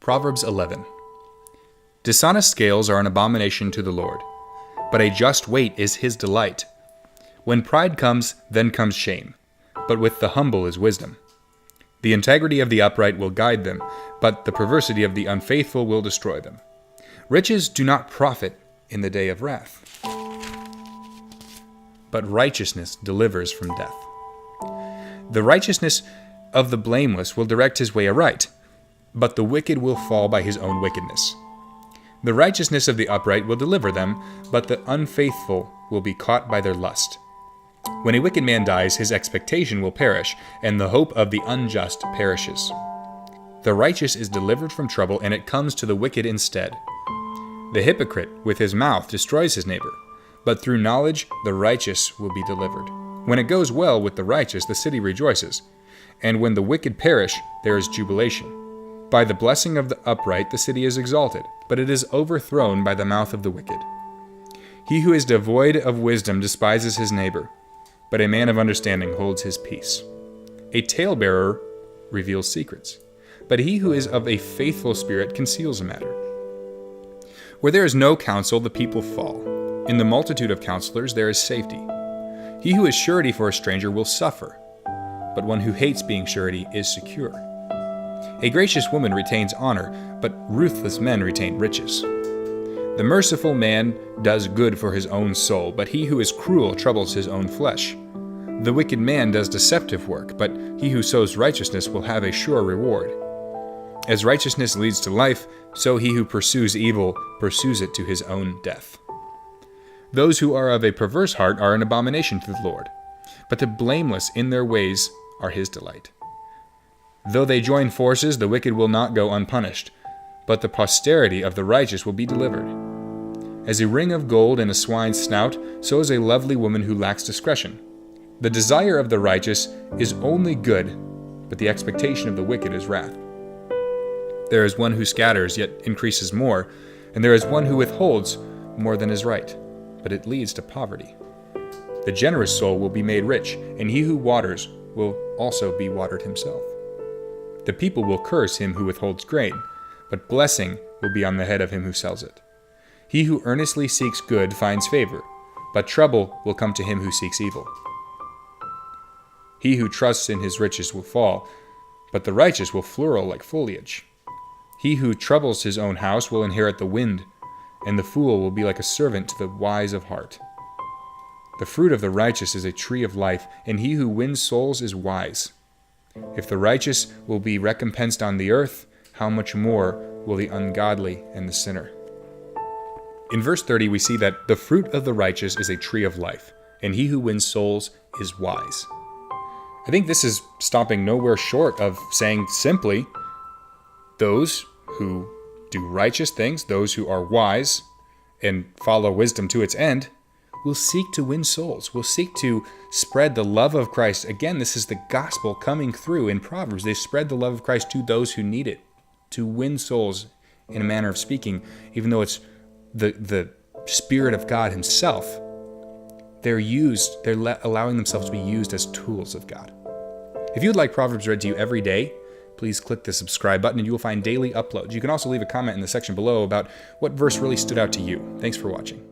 Proverbs 11. Dishonest scales are an abomination to the Lord, but a just weight is his delight. When pride comes, then comes shame, but with the humble is wisdom. The integrity of the upright will guide them, but the perversity of the unfaithful will destroy them. Riches do not profit in the day of wrath, but righteousness delivers from death. The righteousness of the blameless will direct his way aright, but the wicked will fall by his own wickedness. The righteousness of the upright will deliver them, but the unfaithful will be caught by their lust. When a wicked man dies, his expectation will perish, and the hope of the unjust perishes. The righteous is delivered from trouble, and it comes to the wicked instead. The hypocrite with his mouth destroys his neighbor, but through knowledge the righteous will be delivered. When it goes well with the righteous, the city rejoices, and when the wicked perish, there is jubilation. By the blessing of the upright the city is exalted, but it is overthrown by the mouth of the wicked. He who is devoid of wisdom despises his neighbor, but a man of understanding holds his peace. A talebearer reveals secrets, but he who is of a faithful spirit conceals a matter. Where there is no counsel, the people fall. In the multitude of counselors there is safety. He who is surety for a stranger will suffer, but one who hates being surety is secure. A gracious woman retains honor, but ruthless men retain riches. The merciful man does good for his own soul, but he who is cruel troubles his own flesh. The wicked man does deceptive work, but he who sows righteousness will have a sure reward. As righteousness leads to life, so he who pursues evil pursues it to his own death. Those who are of a perverse heart are an abomination to the Lord, but the blameless in their ways are his delight. Though they join forces, the wicked will not go unpunished, but the posterity of the righteous will be delivered. As a ring of gold in a swine's snout, so is a lovely woman who lacks discretion. The desire of the righteous is only good, but the expectation of the wicked is wrath. There is one who scatters, yet increases more, and there is one who withholds more than is right, but it leads to poverty. The generous soul will be made rich, and he who waters will also be watered himself. The people will curse him who withholds grain, but blessing will be on the head of him who sells it. He who earnestly seeks good finds favor, but trouble will come to him who seeks evil. He who trusts in his riches will fall, but the righteous will flourish like foliage. He who troubles his own house will inherit the wind, and the fool will be like a servant to the wise of heart. The fruit of the righteous is a tree of life, and he who wins souls is wise. If the righteous will be recompensed on the earth, how much more will the ungodly and the sinner? In verse 30, we see that the fruit of the righteous is a tree of life, and he who wins souls is wise. I think this is stopping nowhere short of saying simply, those who do righteous things, those who are wise and follow wisdom to its end, will seek to win souls, will seek to spread the love of Christ. Again, this is the gospel coming through in Proverbs. They spread the love of Christ to those who need it, to win souls in a manner of speaking, even though it's the Spirit of God himself. They're allowing themselves to be used as tools of God. If you'd like Proverbs read to you every day, please click the subscribe button and you will find daily uploads. You can also leave a comment in the section below about what verse really stood out to you. Thanks for watching.